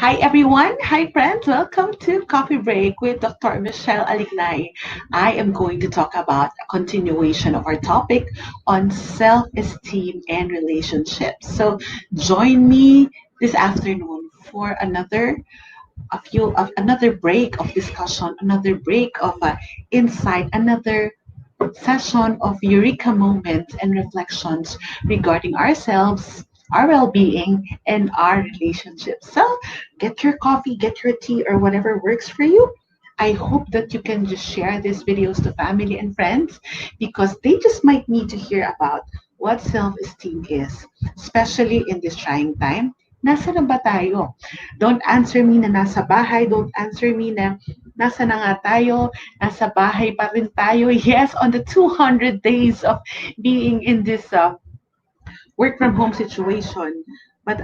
Hi everyone, hi friends, welcome to Coffee Break with Dr. Michele Alignay. I am going to talk about a continuation of our topic on self-esteem and relationships. So join me this afternoon for another break of discussion, another break of insight, another session of eureka moments and reflections regarding ourselves, our well-being, and our relationships. So get your coffee, get your tea, or whatever works for you. I hope that you can just share these videos to family and friends because they just might need to hear about what self-esteem is, especially in this trying time. Nasa na ba tayo? Don't answer me na nasa bahay. Don't answer me na nasa na nga tayo. Nasa bahay pa rin tayo. Yes, on the 200 days of being in this work from home situation. But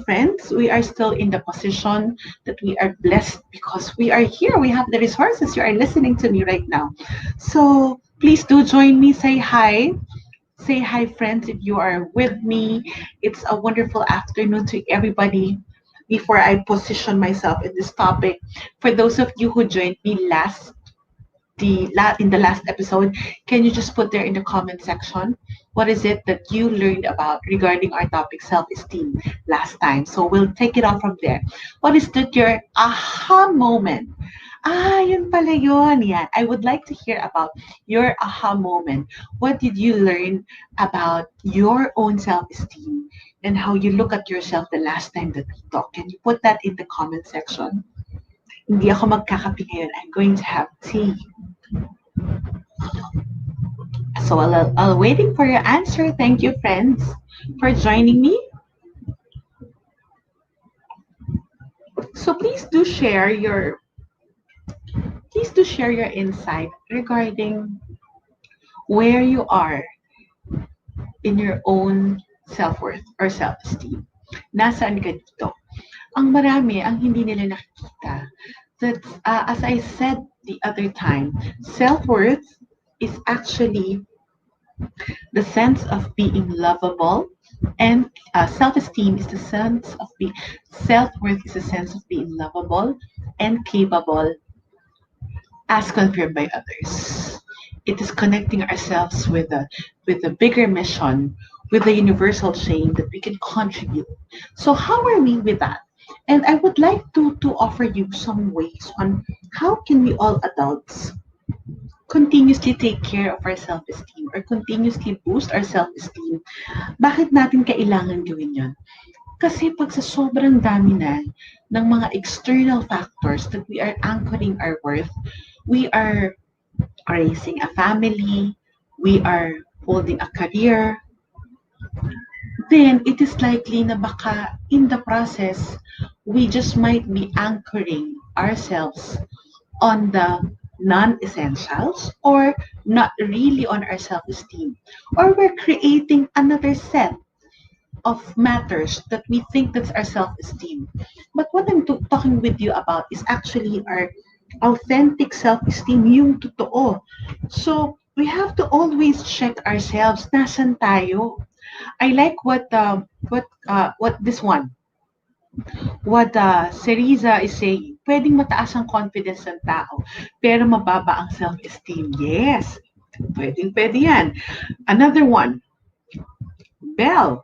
friends, we are still in the position that we are blessed because we are here. We have the resources. You are listening to me right now. So please do join me. Say hi. Say hi, friends, if you are with me. It's a wonderful afternoon to everybody. Before I position myself in this topic, for those of you who joined me in the last episode, can you just put there in the comment section what is it that you learned about regarding our topic self-esteem last time? So we'll take it on from there. What is that your aha moment? Yun pala yun. Yan. I would like to hear about your aha moment. What did you learn about your own self-esteem and how you look at yourself the last time that we talked? Can you put that in the comment section? Hindi ako magkakape ngayon. I'm going to have tea. So I'll waiting for your answer. Thank you, friends, for joining me. So please do share your insight regarding where you are in your own self-worth or self-esteem. Nasaan ka dito? Ang marami ang hindi nila nakikita. That as I said the other time, self-worth is actually the sense of being lovable, and self-esteem is the sense of being self-worth is the sense of being lovable and capable as confirmed by others. It is connecting ourselves with a bigger mission, with a universal chain that we can contribute. So how are we with that? And I would like to offer you some ways on how can we all adults continuously take care of our self-esteem or continuously boost our self-esteem. Bakit natin kailangan gawin yon? Kasi pag sa sobrang dami na ng mga external factors that we are anchoring our worth, we are raising a family, we are holding a career, then it is likely na baka in the process, we just might be anchoring ourselves on the non-essentials or not really on our self-esteem. Or we're creating another set of matters that we think that's our self-esteem. But what I'm talking with you about is actually our authentic self-esteem, yung totoo. So, we have to always check ourselves, nasan tayo? I like what this one, what Seriza is saying. Pwedeng mataas ang confidence ng tao, pero mababa ang self-esteem. Yes, pwede yan. Another one, Bell.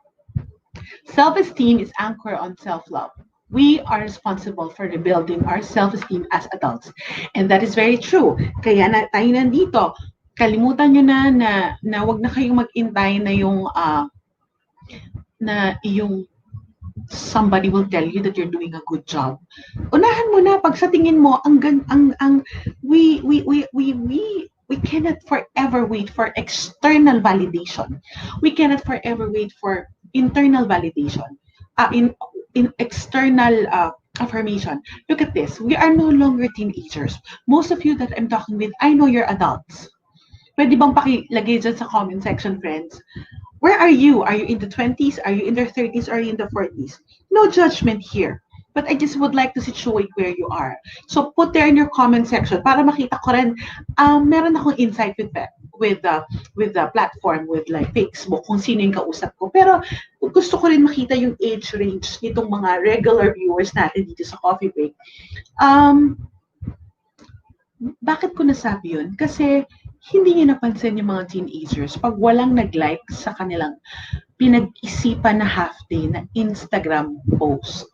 Self-esteem is anchored on self-love. We are responsible for rebuilding our self-esteem as adults. And that is very true. Kaya na tayo nandito. Kalimutan nyo na wag na kayong mag-intay na yung somebody will tell you that you're doing a good job. Unahan mo na pag sa tingin mo we cannot forever wait for external validation. We cannot forever wait for internal validation. In external affirmation. Look at this. We are no longer teenagers. Most of you that I'm talking with, I know you're adults. Pwede bang pakilagay dyan sa comment section, friends? Where are you? Are you in the 20s? Are you in the 30s? Are you in the 40s? No judgment here. But I just would like to situate where you are. So put there in your comment section para makita ko rin, meron akong insight with the platform, with like Facebook, kung sino yung kausap ko. Pero gusto ko rin makita yung age range nitong mga regular viewers natin dito sa Coffee Break. Bakit ko nasabi yun? Kasi hindi niya napansin yung mga teenagers pag walang nag-like sa kanilang pinag-isipan na half day na Instagram post.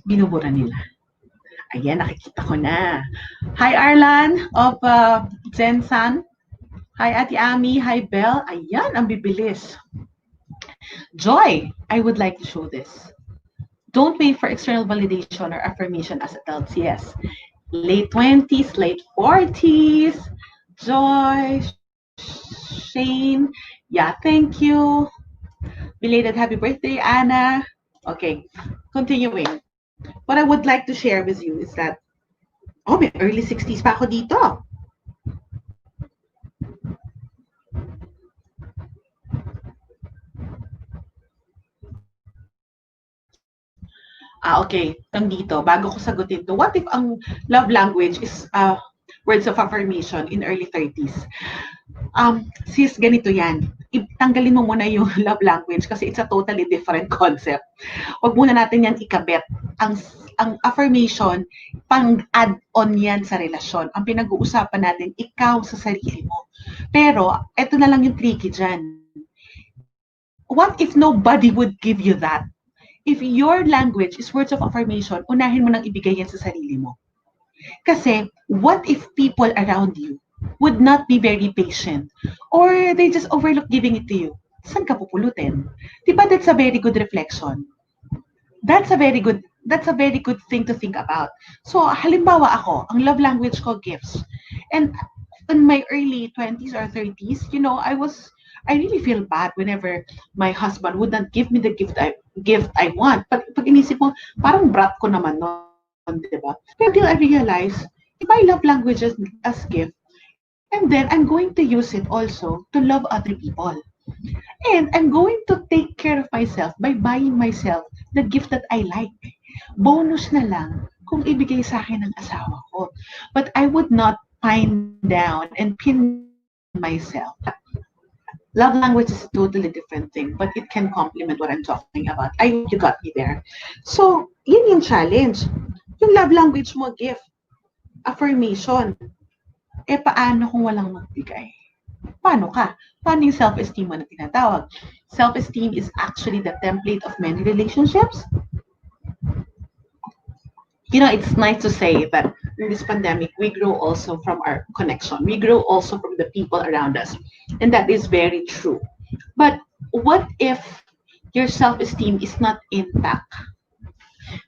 Binubura nila. Ayan, nakikita ko na. Hi, Arlan of Zensan. Hi, Ate Ami. Hi, Belle. Ayan, ang bibilis. Joy, I would like to show this. Don't wait for external validation or affirmation as adults. Yes. Late 20s, late 40s. Joy, Shane. Yeah, thank you. Belated happy birthday, Anna. Okay, continuing. What I would like to share with you is that, oh, may early 60s pa ako dito. Okay. Tang dito, bago ko sagutin to, what if ang love language is words of affirmation in early 30s? Sis, ganito yan. Tanggalin mo muna yung love language kasi it's a totally different concept. Huwag muna natin yan ikabet. Ang affirmation, pang-add-on yan sa relasyon. Ang pinag-uusapan natin, ikaw sa sarili mo. Pero, eto na lang yung tricky dyan. What if nobody would give you that? If your language is words of affirmation, unahin mo nang ibigay yan sa sarili mo. Kasi, what if people around you would not be very patient or they just overlook giving it to you? Saan ka pupulutin? Diba that's a very good reflection? That's a very good thing to think about. So, halimbawa ako, ang love language ko gifts. And in my early 20s or 30s, I really feel bad whenever my husband would not give me the gift I want. Pag inisip mo, parang brat ko naman noon, di ba? Pero until I realize, if I love languages as gift, and then I'm going to use it also to love other people. And I'm going to take care of myself by buying myself the gift that I like. Bonus na lang kung ibigay sa akin ng asawa ko. But I would not pine down and pin myself. Love language is a totally different thing, but it can complement what I'm talking about. I hope you got me there. So, yun yung challenge. Yung love language mo, gift, affirmation. Paano kung walang magbigay? Paano ka? Paano yung self-esteem mo na tinatawag? Self-esteem is actually the template of many relationships. It's nice to say that in this pandemic, we grow also from our connection. We grow also from the people around us. And that is very true. But what if your self-esteem is not intact?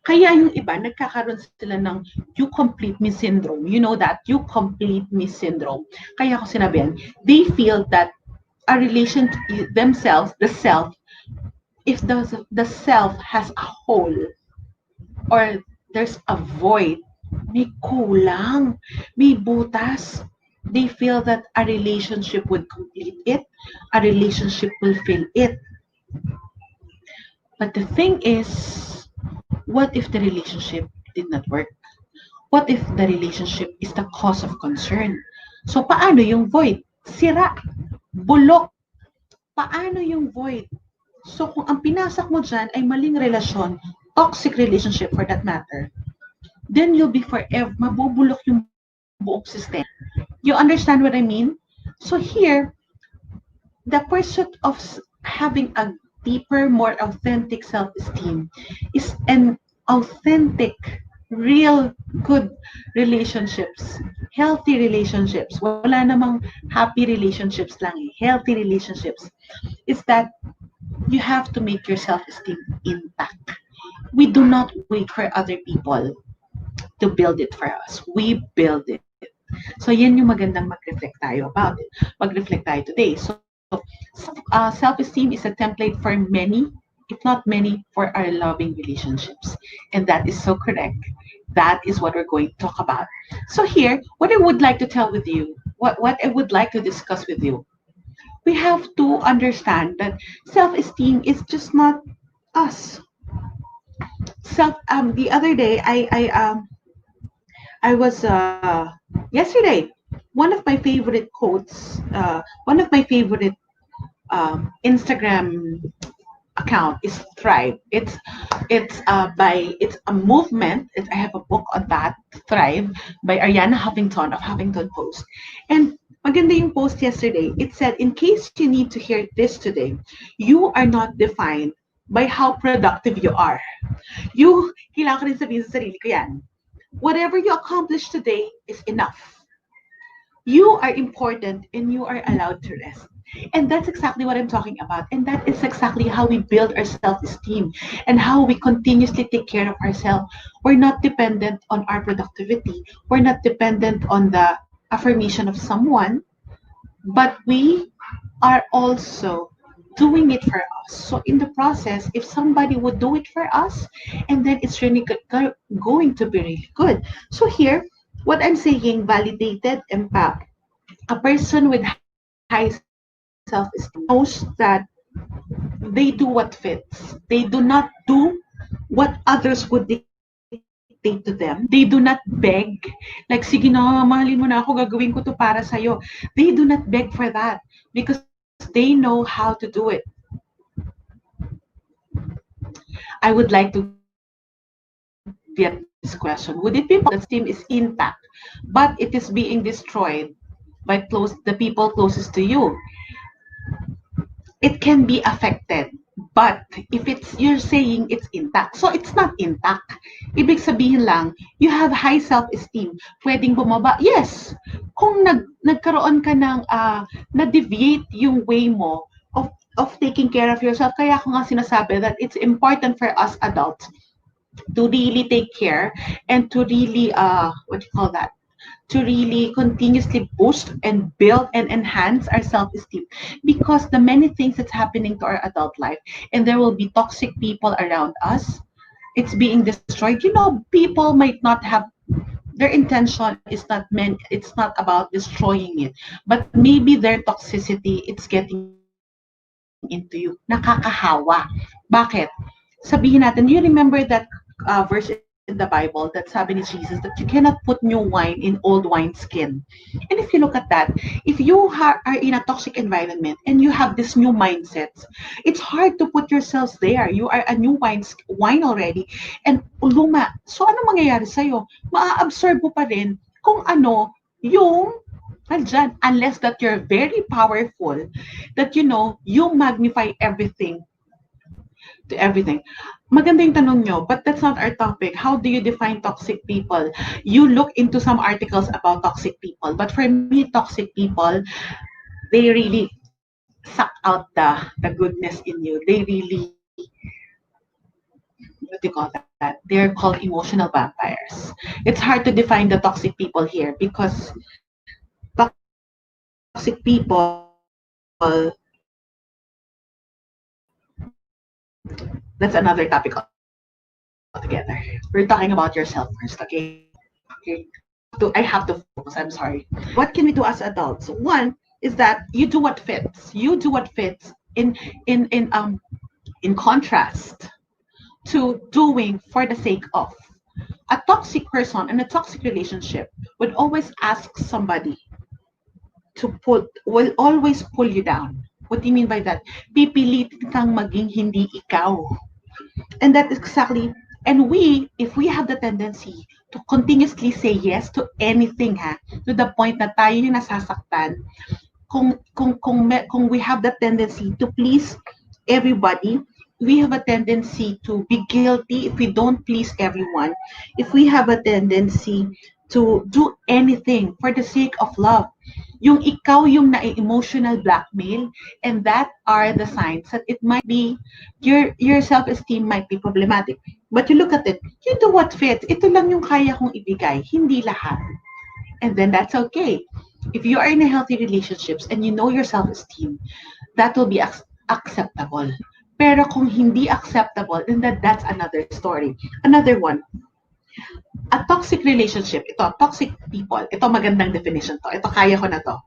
Kaya yung iba, nagkakaroon sila ng you complete me syndrome. You know that? You complete me syndrome. Kaya ko sinabihan, they feel that a relation to themselves, the self, if the self has a hole or there's a void, may kulang, may butas. They feel that a relationship would complete it, a relationship will fill it. But the thing is, what if the relationship did not work? What if the relationship is the cause of concern? So, paano yung void? Sira, bulok. Paano yung void? So, kung ang pinasak mo dyan ay maling relasyon, toxic relationship for that matter, then you'll be forever, mabubulok yung buong system. You understand what I mean? So here, the pursuit of having a deeper, more authentic self-esteem is an authentic, real, good relationships, healthy relationships. Wala namang happy relationships lang eh. Healthy relationships is that you have to make your self-esteem intact. We do not wait for other people to build it for us. We build it. So, yan yung magandang mag-reflect tayo about it. Mag-reflect tayo today. So, self-esteem is a template for many, if not many, for our loving relationships. And that is so correct. That is what we're going to talk about. So here, what I would like to tell with you, what I would like to discuss with you, we have to understand that self-esteem is just not us. The other day, I was yesterday one of my favorite quotes, one of my favorite Instagram account is Thrive. It's a movement. I have a book on that, Thrive, by Ariana Huffington of Huffington Post. And maganda yung post yesterday. It said, in case you need to hear this today, you are not defined by how productive you are. You, kailangan ko rin sabihin sa sarili ko yan. Whatever you accomplish today is enough. You are important and you are allowed to rest. And that's exactly what I'm talking about. And that is exactly how we build our self esteem and how we continuously take care of ourselves. We're not dependent on our productivity, we're not dependent on the affirmation of someone, but we are also doing it for us. So in the process, if somebody would do it for us, and then it's really going to be really good. So here, what I'm saying, validated impact. A person with high self-esteem knows that they do what fits. They do not do what others would dictate to them. They do not beg, like, sige na, mahalin mo na ako, gagawin ko to para sa'yo. They do not beg for that because they know how to do it. I would like to get this question. Would it be possible that self-esteem is intact, but it is being destroyed by the people closest to you? It can be affected. But if you're saying it's intact, so it's not intact. Ibig sabihin lang, you have high self-esteem. Pwedeng bumaba. Yes, kung nagkaroon ka ng, na-deviate yung way mo of taking care of yourself. Kaya ako nga sinasabi that it's important for us adults to really take care and to really, what do you call that? To really continuously boost and build and enhance our self-esteem, because the many things that's happening to our adult life, and there will be toxic people around us, it's being destroyed. People might not have, their intention is not meant, it's not about destroying it, but maybe their toxicity, it's getting into you. Nakakahawa. Bakit? Sabihin natin, you remember that verse in the Bible that sabi ni Jesus that you cannot put new wine in old wineskin. And if you look at that, if you are in a toxic environment and you have this new mindset, it's hard to put yourselves there. You are a new wine already and luma. So ano mangyayari sa'yo? Maa-absorb mo pa rin kung ano yung nandyan, unless that you're very powerful, that you magnify everything to everything. Maganda yung tanong nyo, but that's not our topic. How do you define toxic people? You look into some articles about toxic people, but for me, toxic people, they really suck out the goodness in you. They really, what do you call that? They're called emotional vampires. It's hard to define the toxic people here because toxic people, that's another topic altogether. We're talking about yourself first, okay? Okay. I have to focus. I'm sorry. What can we do as adults? One is that you do what fits. You do what fits in contrast to doing for the sake of. A toxic person in a toxic relationship would always ask somebody will always pull you down. What do you mean by that? Pipilitin kang maging hindi ikaw. And that is exactly, and if we have the tendency to continuously say yes to anything, to the point na tayo yung nasasaktan, kung we have the tendency to please everybody, we have a tendency to be guilty if we don't please everyone. If we have a tendency to do anything for the sake of love, yung ikaw yung na-emotional blackmail, and that are the signs that it might be, your self-esteem might be problematic. But you look at it, you do what fits. Ito lang yung kaya kong ibigay, hindi lahat. And then that's okay. If you are in a healthy relationships and you know your self-esteem, that will be acceptable. Pero kung hindi acceptable, then that's another story. Another one, a toxic relationship, toxic people, magandang definition to. Kaya ko na to.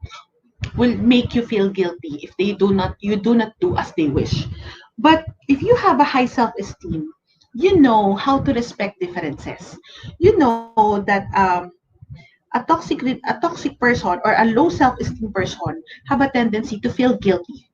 Will make you feel guilty if you do not do as they wish. But if you have a high self-esteem, you know how to respect differences. You know that a toxic person or a low self-esteem person have a tendency to feel guilty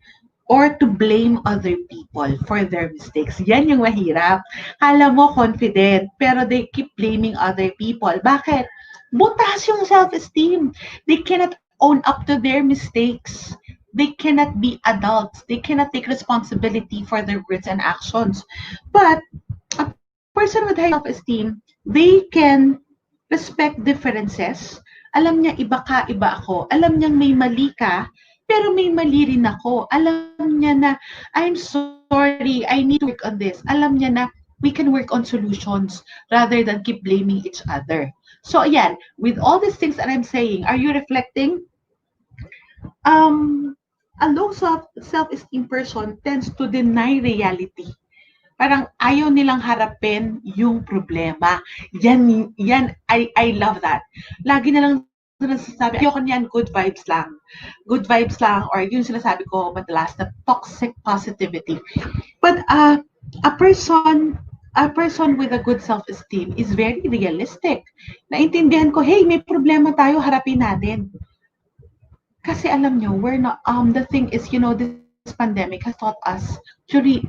or to blame other people for their mistakes. Yan yung mahirap. Kala mo confident, pero they keep blaming other people. Bakit? Butas yung self-esteem. They cannot own up to their mistakes. They cannot be adults. They cannot take responsibility for their words and actions. But a person with high self-esteem, they can respect differences. Alam niya iba ka, iba ako. Alam niyang may mali ka, pero may mali rin ako. Alam niya na, I'm sorry, I need to work on this. Alam niya na, we can work on solutions rather than keep blaming each other. So, again, with all these things that I'm saying, are you reflecting? Um, a low self-esteem person tends to deny reality. Parang ayaw nilang harapin yung problema. I love that. Lagi na lang sila nasasabi, ayoko niyan, good vibes lang. Good vibes lang, or yun sinasabi ko madalas na toxic positivity. But a person with a good self-esteem is very realistic. Naintindihan ko, hey, may problema tayo, harapin natin. Kasi alam nyo, we're not, the thing is, this pandemic has taught us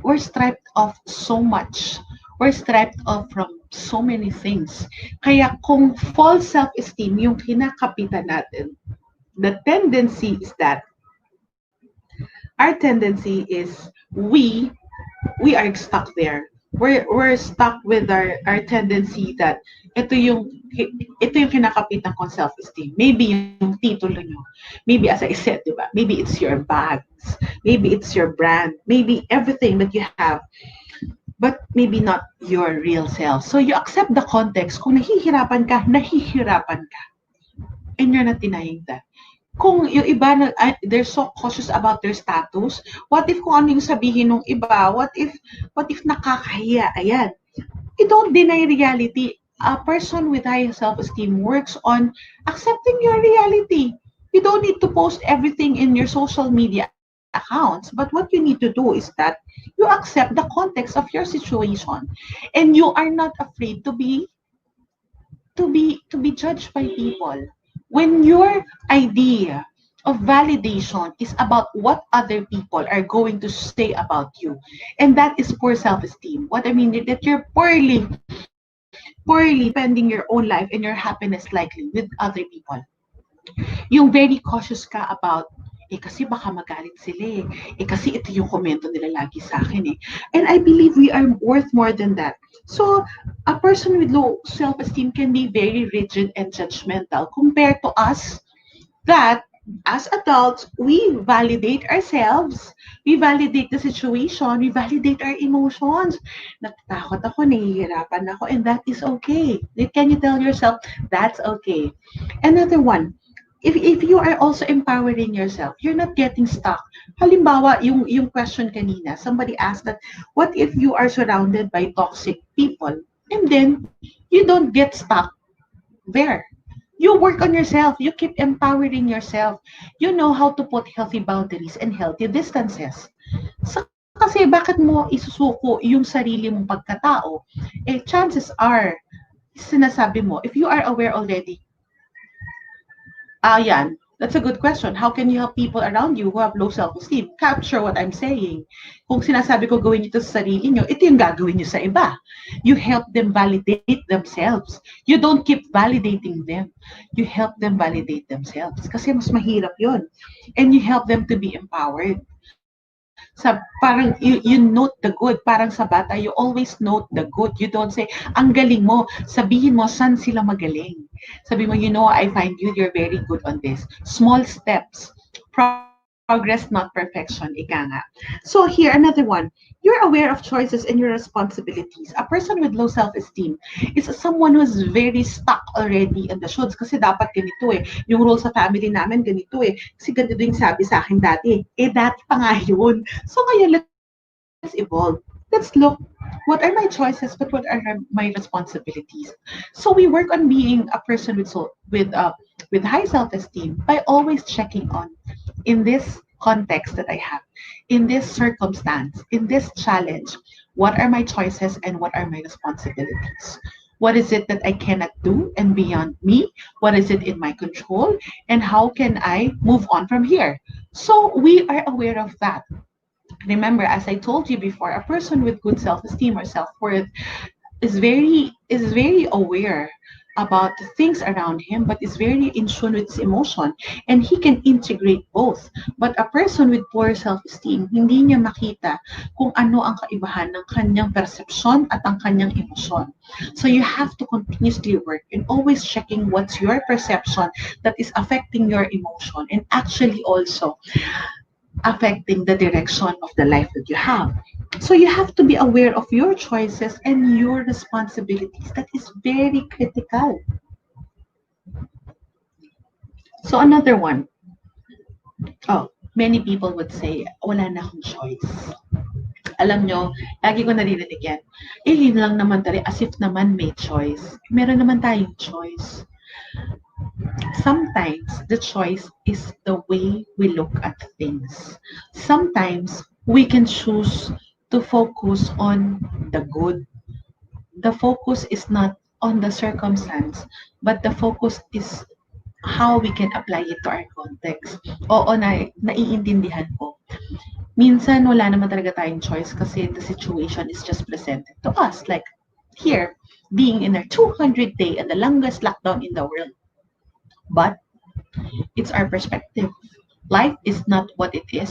we're stripped of so much. We're stripped of from so many things. Kaya kung false self-esteem yung kinakapitan natin, the tendency is that, our tendency is we are stuck there. We're stuck with our tendency that ito yung ito yung kinakapitan kong self-esteem. Maybe yung titulo nyo. Maybe as I said, diba? Maybe it's your bags. Maybe it's your brand. Maybe everything that you have. But maybe not your real self. So you accept the context. Kung nahihirapan ka. And you're not denying that. Kung yung iba they're so cautious about their status, what if kung ano yung sabihin ng iba? What if nakakahiya? Ayan. You don't deny reality. A person with high self-esteem works on accepting your reality. You don't need to post everything in your social media accounts, but what you need to do is that you accept the context of your situation, and you are not afraid to be judged by people. When your idea of validation is about what other people are going to say about you, and that is poor self-esteem. What I mean is that you're poorly spending your own life and your happiness likely with other people. Yung very cautious ka about, kasi baka magalit sila eh. Kasi ito yung komento nila lagi sa akin eh. And I believe we are worth more than that. So, a person with low self-esteem can be very rigid and judgmental compared to us that as adults, we validate ourselves, we validate the situation, we validate our emotions. Natatakot ako, nahihirapan ako, and that is okay. Can you tell yourself, that's okay? Another one, if you are also empowering yourself, you're not getting stuck. Halimbawa, yung question kanina, somebody asked that, what if you are surrounded by toxic people and then you don't get stuck there? You work on yourself. You keep empowering yourself. You know how to put healthy boundaries and healthy distances. Kasi bakit mo isusuko yung sarili mong pagkatao? Chances are, sinasabi mo, if you are aware already, yan. That's a good question. How can you help people around you who have low self-esteem? Capture what I'm saying. Kung sinasabi ko gawin ito sa sarili nyo, ito yung gagawin nyo sa iba. You help them validate themselves. You don't keep validating them. You help them validate themselves. Kasi mas mahirap yun. And you help them to be empowered. Parang you note the good. Parang sa bata, you always note the good. You don't say, ang galing mo. Sabihin mo, saan sila magaling. Sabi mo, I find you're very good on this. Small steps. Progress, not perfection. Ika nga. So here, another one. You're aware of choices and your responsibilities. A person with low self-esteem is someone who's very stuck already in the shoulds. Kasi dapat ganito eh. Yung role sa family namin, ganito eh. Kasi ganito yung sabi sa akin dati. Dati pa nga yun. So ngayon, let's evolve. Let's look, what are my choices, but what are my responsibilities? So we work on being a person with high self-esteem by always checking on, in this context that I have, in this circumstance, in this challenge, what are my choices and what are my responsibilities? What is it that I cannot do and beyond me? What is it in my control? And how can I move on from here? So we are aware of that. Remember, as I told you before, a person with good self-esteem or self-worth is very aware about the things around him, but is very in tune with his emotion, and he can integrate both. But a person with poor self-esteem, hindi niya makita kung ano ang kaibahan ng kanyang perception at ang kanyang emosyon. So you have to continuously work and always checking what's your perception that is affecting your emotion and actually also affecting the direction of the life that you have. So you have to be aware of your choices and your responsibilities. That is very critical. So another one. Oh, many people would say, wala na akong choice. Alam nyo, lagi ko naririnig yan. Yun lang naman tali, as if naman may choice. Meron naman tayong choice. Sometimes the choice is the way we look at things. Sometimes we can choose to focus on the good. The focus is not on the circumstance, but the focus is how we can apply it to our context. Oo, naiintindihan ko. Minsan wala naman talaga tayong choice kasi the situation is just presented to us. Like here, being in our 200 day and the longest lockdown in the world. But it's our perspective. Life is not what it is.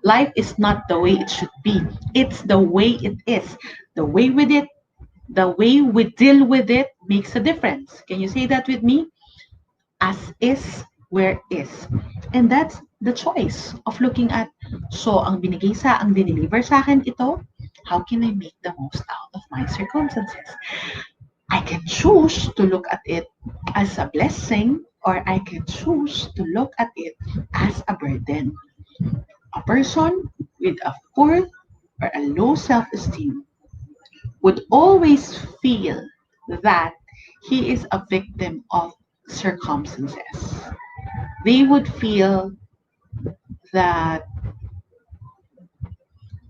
Life is not the way it should be. It's the way it is. The way with it, the way we deal with it makes a difference. Can you say that with me? As is, where is. And that's the choice of looking at, so ang dineliver sa akin ito, how can I make the most out of my circumstances? I can choose to look at it as a blessing, or I can choose to look at it as a burden. A person with a poor or a low self-esteem would always feel that he is a victim of circumstances. They would feel that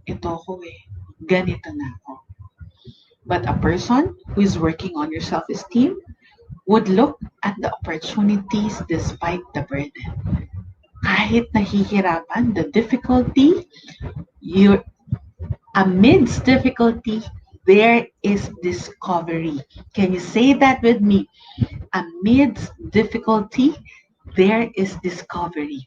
ito ko eh, ganito na ako. But a person who is working on your self-esteem would look at the opportunities despite the burden. Kahit nahihirapan, the difficulty, you amidst difficulty, there is discovery. Can you say that with me? Amidst difficulty, there is discovery.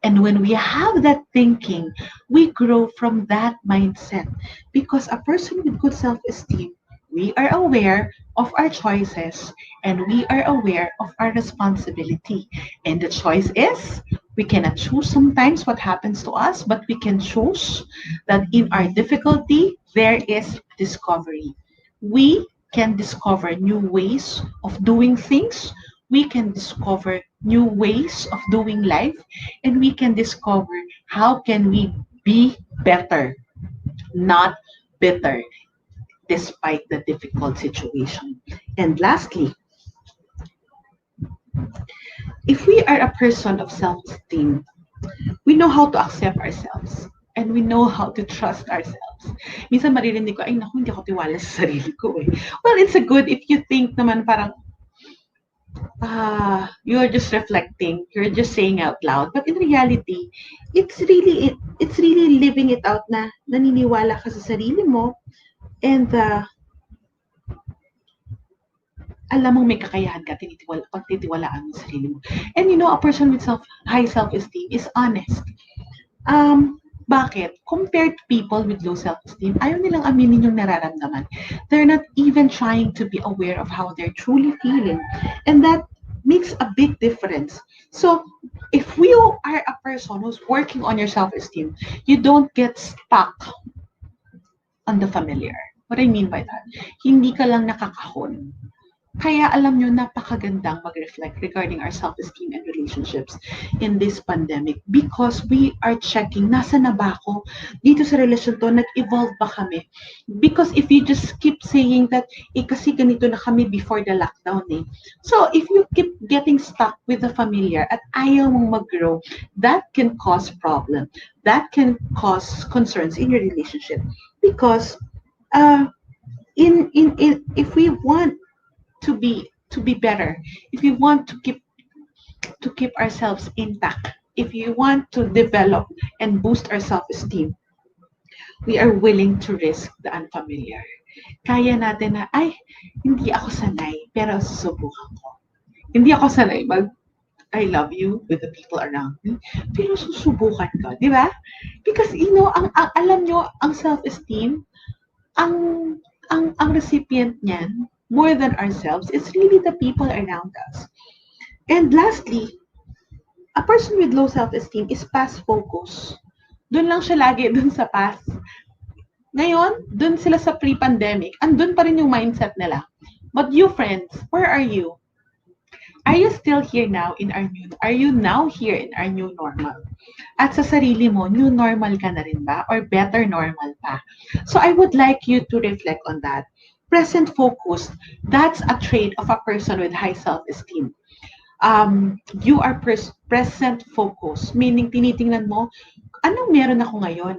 And when we have that thinking, we grow from that mindset. Because a person with good self esteem, we are aware of our choices and we are aware of our responsibility. And the choice is we cannot choose sometimes what happens to us, but we can choose that in our difficulty, there is discovery. We can discover new ways of doing things. We can discover new ways of doing life, and we can discover how can we be better, not bitter, despite the difficult situation. And lastly, if we are a person of self-esteem, we know how to accept ourselves and we know how to trust ourselves. Minsan maririnig ko, ay naku, hindi ako tiwala sa sarili ko eh. Well, it's a good if you think naman parang, you're just reflecting, you're just saying out loud. But in reality, it's really living it out na naniniwala ka sa sarili mo and alam mong may kakayahan ka, pagtitiwalaan mo sa sarili mo. And a person with high self-esteem is honest. Bakit? Compared to people with low self-esteem, ayaw nilang aminin yung nararamdaman. They're not even trying to be aware of how they're truly feeling. And that makes a big difference. So, if you are a person who's working on your self-esteem, you don't get stuck on the familiar. What I mean by that, hindi ka lang nakakahon. Kaya alam nyo, napakagandang mag-reflect regarding our self-esteem and relationships in this pandemic because we are checking, nasa na ba ako? Dito sa relasyon to, nag-evolve ba kami? Because if you just keep saying that, kasi ganito na kami before the lockdown eh. So, if you keep getting stuck with the familiar at ayaw mong mag-grow, that can cause problem. That can cause concerns in your relationship. Because, if we want to be better, if we want to keep ourselves intact, if you want to develop and boost our self-esteem, we are willing to risk the unfamiliar. Kaya natin na, ay, hindi ako sanay, pero susubukan ko. Hindi ako sanay I love you with the people around me, pero susubukan ko, di ba? Because, alam nyo, ang self-esteem, ang, ang recipient niyan, more than ourselves, is really the people around us. And lastly, a person with low self-esteem is past focus. Doon lang siya lagi, doon sa past. Ngayon, doon sila sa pre-pandemic, andun pa rin yung mindset nila. But you friends, where are you? Are you still here now are you now here in our new normal? At sa sarili mo, new normal ka na rin ba? Or better normal pa? So I would like you to reflect on that. Present focus, that's a trait of a person with high self-esteem. You are present focus, meaning tinitingnan mo, anong meron ako ngayon?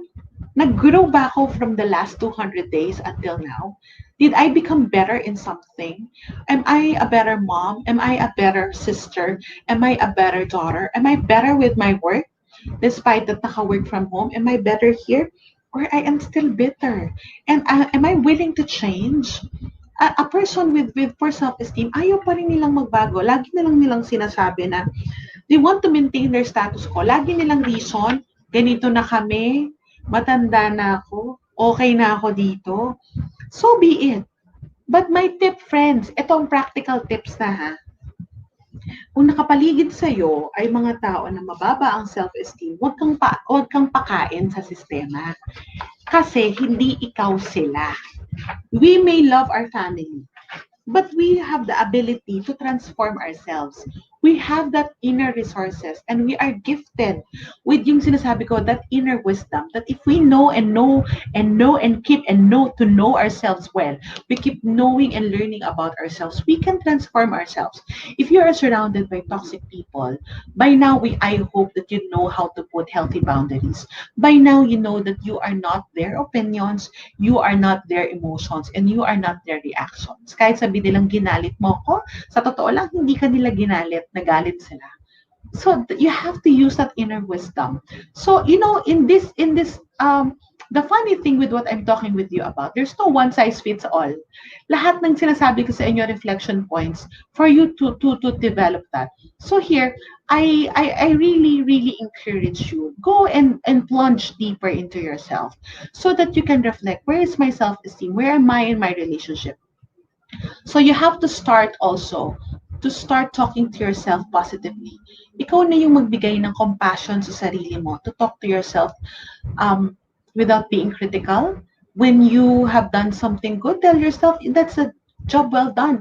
Nag-grow ba ako from the last 200 days until now? Did I become better in something? Am I a better mom? Am I a better sister? Am I a better daughter? Am I better with my work? Despite that naka-work from home, am I better here? Or I am still bitter? And am I willing to change? A person with poor self-esteem, ayaw pa rin nilang magbago. Lagi na lang nilang sinasabi na they want to maintain their status quo. Lagi nilang reason, ganito na kami, matanda na ako, okay na ako dito. So be it. But my tip, friends, itong practical tips na ha. Kung nakapaligid sa'yo ay mga tao na mababa ang self-esteem, huwag kang pakain sa sistema. Kasi hindi ikaw sila. We may love our family, but we have the ability to transform ourselves. We have that inner resources and we are gifted with yung sinasabi ko, that inner wisdom, that if we know and know and know and keep and know to know ourselves well, we keep knowing and learning about ourselves, we can transform ourselves. If you are surrounded by toxic people, by now I hope that you know how to put healthy boundaries. By now you know that you are not their opinions, you are not their emotions, and you are not their reactions. Kahit sabi nilang ginalit mo ko, sa totoo lang hindi ka nila ginalit, nagalit sila. So you have to use that inner wisdom. So in this the funny thing with what I'm talking with you about, there's no one size fits all. Lahat ng sinasabi ko sa inyo reflection points for you to develop that. So here, I really really encourage you, go and plunge deeper into yourself so that you can reflect, where is my self-esteem? Where am I in my relationship? So you have to start also to start talking to yourself positively. Ikaw na yung magbigay ng compassion sa sarili mo, to talk to yourself without being critical. When you have done something good, tell yourself, that's a job well done.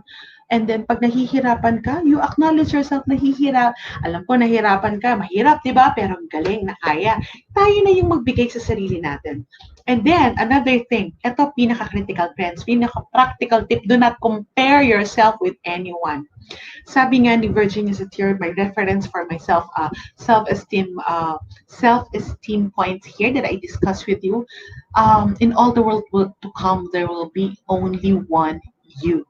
And then pag nahihirapan ka, you acknowledge yourself, alam ko nahihirapan ka, mahirap, di ba? Pero galing, na kaya. Tayo na yung magbigay sa sarili natin. And then, another thing, ito pinaka-critical, friends, pinaka-practical tip, do not compare yourself with anyone. Sabi nga ni Virginia Satir, my reference for myself, self-esteem points here that I discussed with you. In all the world to come, there will be only one you.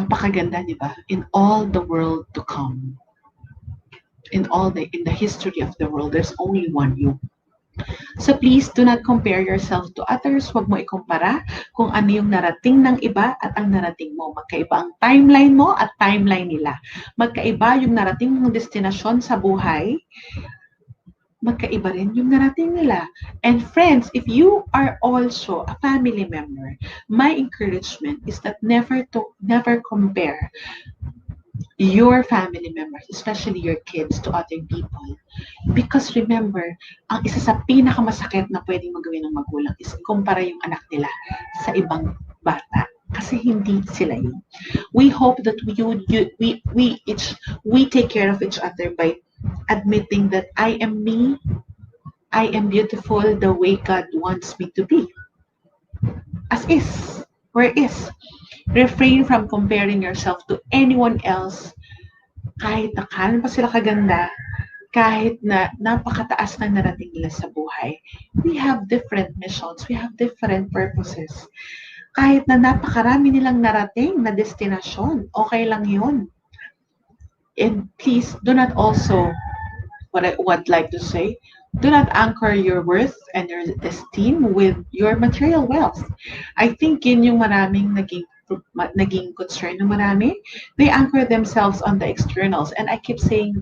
Napakaganda, di ba? In all the world to come, in the history of the world, there's only one you. So please do not compare yourself to others. Huwag mo ikumpara kung ano yung narating ng iba at ang narating mo. Magkaiba ang timeline mo at timeline nila. Magkaiba yung narating mong destinasyon sa buhay. Magkaiba rin yung narating nila. And friends, if you are also a family member, my encouragement is that never compare your family members, especially your kids, to other people. Because remember, ang isa sa pinakamasakit na pwedeng magawin ng magulang is kumpara yung anak nila sa ibang bata. Kasi hindi sila yun. We hope that we take care of each other by admitting that I am me, I am beautiful the way God wants me to be. As is, where is. Refrain from comparing yourself to anyone else. Kahit nakalan pa sila kaganda, kahit na napakataas na narating nila sa buhay. We have different missions. We have different purposes. Kahit na napakarami nilang narating na destinasyon, okay lang yun. And please do not also, what I would like to say, do not anchor your worth and your esteem with your material wealth. I think yun yung maraming naging concern ng marami. They anchor themselves on the externals. And I keep saying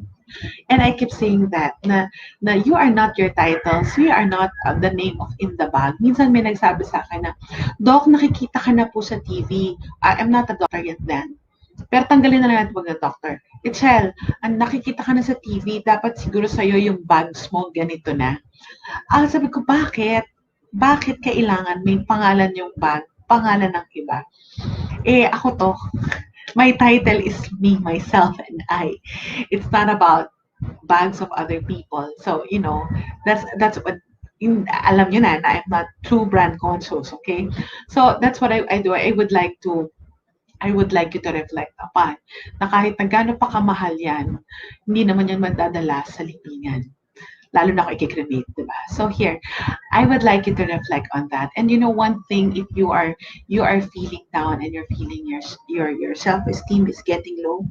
that na you are not your titles, you are not the name of in the bag. Minsan may nagsabi sa akin na, Doc, nakikita ka na po sa TV. I'm not a doctor yet then. Pero tanggalin na lang natin wag na doctor. Michele, ang nakikita ka na sa TV, dapat siguro sa'yo yung bags mo, ganito na. Sabi ko, bakit? Bakit kailangan may pangalan yung bag, pangalan ng iba? Ako to. My title is me, myself, and I. It's not about bags of other people. So, that's what alam nyo na I'm not true brand conscious, okay? So, that's what I do. I would like you to reflect upon na kahit na gaano pa kamahal yan, hindi naman yan madadala sa libingan. Lalo na kung i-cremate, di ba? So here, I would like you to reflect on that. And one thing, if you are feeling down and you're feeling your self-esteem is getting low,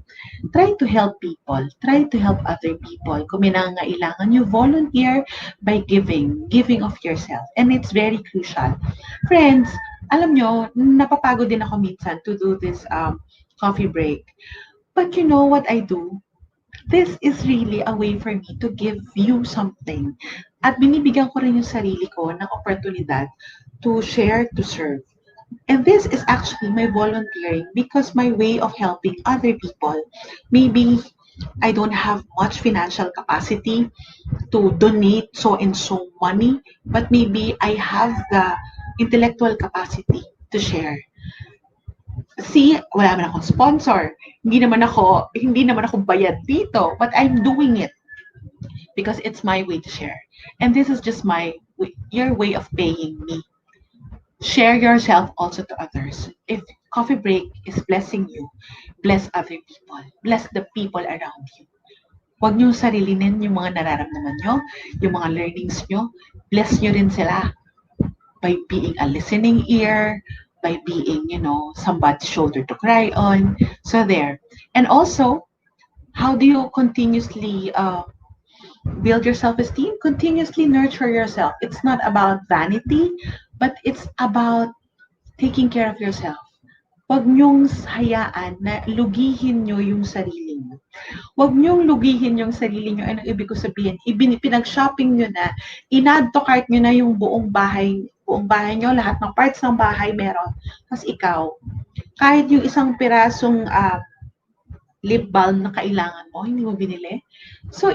try to help people. Try to help other people. Kung may nangangailangan, you volunteer by giving of yourself. And it's very crucial. Friends, alam nyo, napapagod din ako minsan to do this coffee break. But you know what I do? This is really a way for me to give you something. At binibigyan ko rin yung sarili ko ng oportunidad to share, to serve. And this is actually my volunteering because my way of helping other people. Maybe I don't have much financial capacity to donate so and so money, but maybe I have the intellectual capacity to share. See, wala naman akong sponsor. Hindi naman ako bayad dito, but I'm doing it because it's my way to share. And this is just your way of paying me. Share yourself also to others. If coffee break is blessing you, bless other people. Bless the people around you. Huwag niyo sarilinin yung mga nararamdaman nyo, yung mga learnings nyo. Bless nyo rin sila by being a listening ear, by being, somebody's shoulder to cry on. So there. And also, how do you continuously build your self-esteem? Continuously nurture yourself. It's not about vanity, but it's about taking care of yourself. Huwag niyong hayaan na lugihin niyo yung sarili niyo. Huwag niyong lugihin yung sarili niyo. Anong ibig ko sabihin? Pinag-shopping niyo na, in-add to cart niyo na yung buong bahay niyo, lahat ng parts ng bahay meron. Tapos ikaw, kahit yung isang pirasong lip balm na kailangan mo, hindi mo binili. So,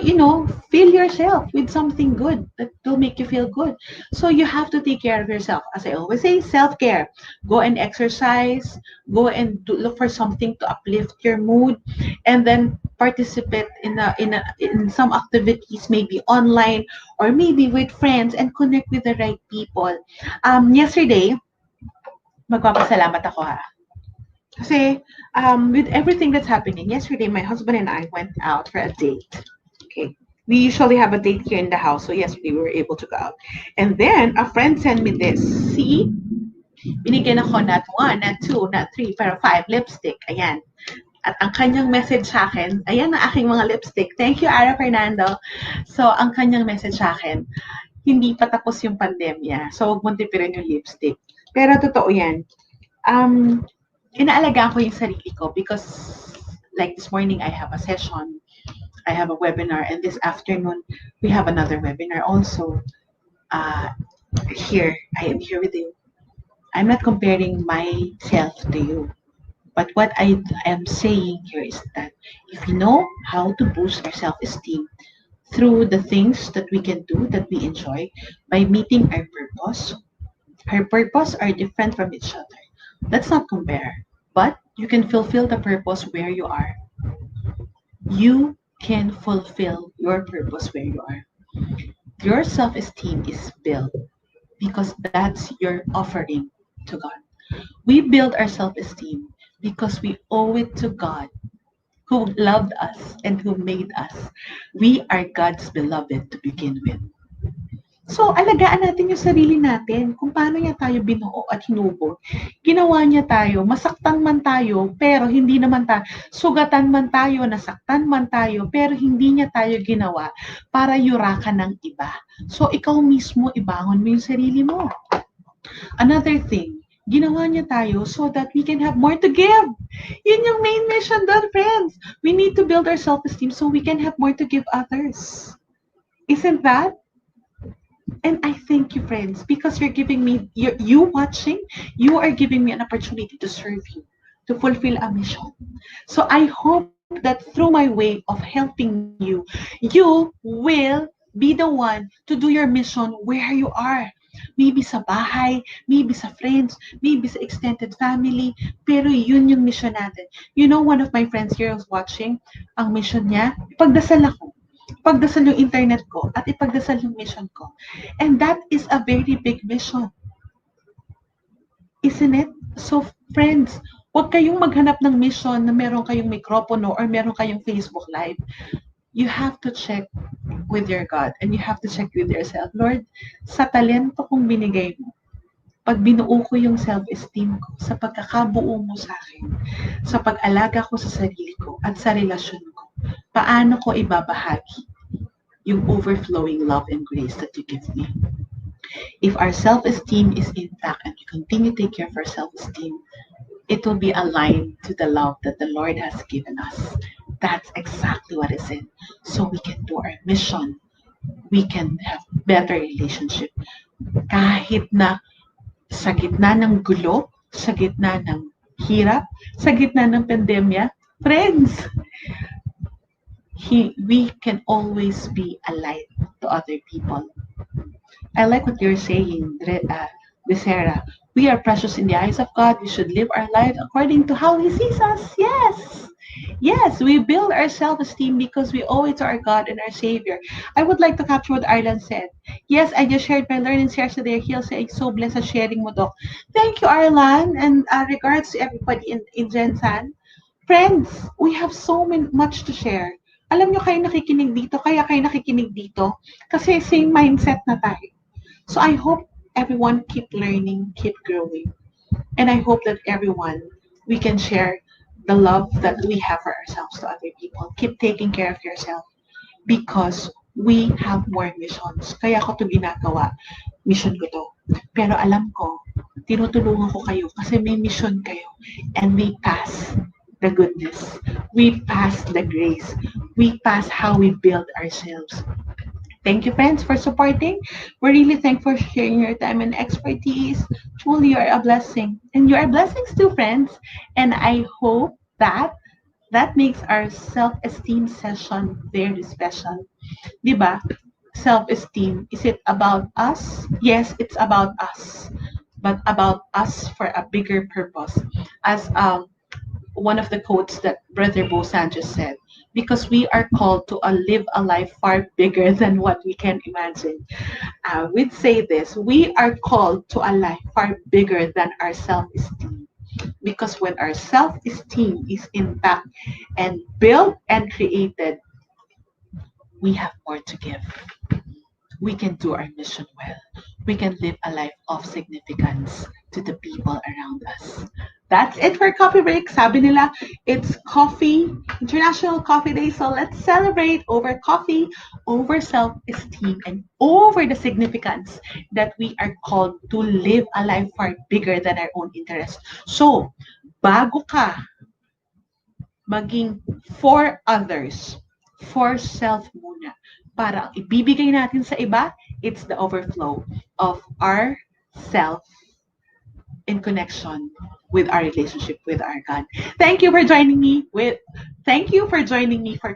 fill yourself with something good that will make you feel good. So, you have to take care of yourself. As I always say, self-care. Go and exercise. Go and look for something to uplift your mood. And then participate in some activities, maybe online or maybe with friends, and connect with the right people. Yesterday, magpapasalamat ako ha. Kasi, with everything that's happening, yesterday my husband and I went out for a date. Okay. We usually have a date here in the house, so yesterday we were able to go out. And then, a friend sent me this. See? Binigyan ako not 1, not 2, not 3, pero 5 lipstick. Ayan. At ang kanyang message sa akin, ayan ang aking mga lipstick. Thank you, Ara Fernando. So, ang kanyang message sa akin, hindi pa tapos yung pandemya. So, huwag mong tipirin yung lipstick. Pero totoo yan. Inaalagaan ko yung sarili ko because like this morning, I have a session, I have a webinar, and this afternoon, we have another webinar also. Here, I am here with you. I'm not comparing myself to you. But what I am saying here is that if you know how to boost our self-esteem through the things that we can do, that we enjoy, by meeting our purpose are different from each other. Let's not compare. But you can fulfill the purpose where you are. You can fulfill your purpose where you are. Your self-esteem is built because that's your offering to God. We build our self-esteem because we owe it to God who loved us and who made us. We are God's beloved to begin with. So, alagaan natin yung sarili natin kung paano niya tayo binuo at hinubog. Ginawa niya tayo, masaktan man tayo, pero hindi naman tayo, sugatan man tayo, nasaktan man tayo, pero hindi niya tayo ginawa para yurakan ng iba. So, ikaw mismo, ibangon mo yung sarili mo. Another thing, ginawa niya tayo so that we can have more to give. Yun yung main mission doon, friends. We need to build our self-esteem so we can have more to give others. Isn't that? And I thank you, friends, because you're giving me, you watching, you are giving me an opportunity to serve you, to fulfill a mission. So I hope that through my way of helping you will be the one to do your mission where you are. Maybe sa bahay, maybe sa friends, maybe sa extended family, pero yun yung mission natin. You know, one of my friends here was watching, ang mission niya, ipagdasal ako. Ipagdasal yung internet ko at ipagdasal yung mission ko. And that is a very big mission. Isn't it? So, friends, huwag kayong maghanap ng mission na meron kayong mikropono or meron kayong Facebook Live. You have to check with your God and you have to check with yourself. Lord, sa talento kong binigay mo, pag binuo ko yung self-esteem ko, sa pagkakabuo mo sa akin, sa pag-alaga ko sa sarili ko at sa relasyon ko, paano ko ibabahagi yung overflowing love and grace that you give me? If our self-esteem is intact and we continue to take care of our self-esteem, it will be aligned to the love that the Lord has given us. That's exactly what is it. So we can do our mission. We can have better relationship. Kahit na sa gitna ng gulo, sa gitna ng hirap, sa gitna ng pandemya, friends, we can always be a light to other people. I like what you're saying, Sarah. We are precious in the eyes of God. We should live our life according to how He sees us. Yes. Yes, we build our self-esteem because we owe it to our God and our Savior. I would like to capture what Arlan said. Yes, I just shared my learnings yesterday. He'll say, so blessed sa sharing mo, Doc. Thank you, Arlan. And regards to everybody in Gensan. Friends, we have so much to share. Alam nyo kayo nakikinig dito, kaya kayo nakikinig dito. Kasi same mindset na tayo. So I hope everyone keep learning, keep growing. And I hope that everyone, we can share the love that we have for ourselves to other people. Keep taking care of yourself because we have more missions. Kaya ko to ginagawa. Mission ko to. Pero alam ko, tinutulungan ko kayo kasi may mission kayo. And we pass the goodness. We pass the grace. We pass how we build ourselves. Thank you, friends, for supporting. We're really thankful for sharing your time and expertise. Truly, you are a blessing. And you are blessings too, friends. And I hope that that makes our self-esteem session very special. Diba? Self-esteem, is it about us? Yes, it's about us. But about us for a bigger purpose. As one of the quotes that Brother Bo Sanchez said, because we are called to live a life far bigger than what we can imagine. We'd say this, we are called to a life far bigger than our self-esteem. Because when our self-esteem is intact and built and created, we have more to give. We can do our mission well. We can live a life of significance to the people around us. That's it for Coffee Break. Sabi nila, it's coffee, International Coffee Day. So let's celebrate over coffee, over self-esteem, and over the significance that we are called to live a life far bigger than our own interests. So, bago ka maging for others, for self muna. Para ang ibibigay natin sa iba, it's the overflow of our self in connection with our relationship with our God. Thank you for joining me for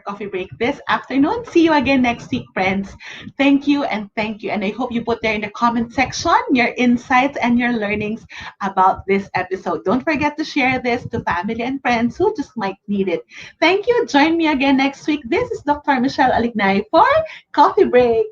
Coffee Break this afternoon. See you again next week, friends. Thank you and thank you. And I hope you put there in the comment section your insights and your learnings about this episode. Don't forget to share this to family and friends who just might need it. Thank you. Join me again next week. This is Dr. Michele Alignay for Coffee Break.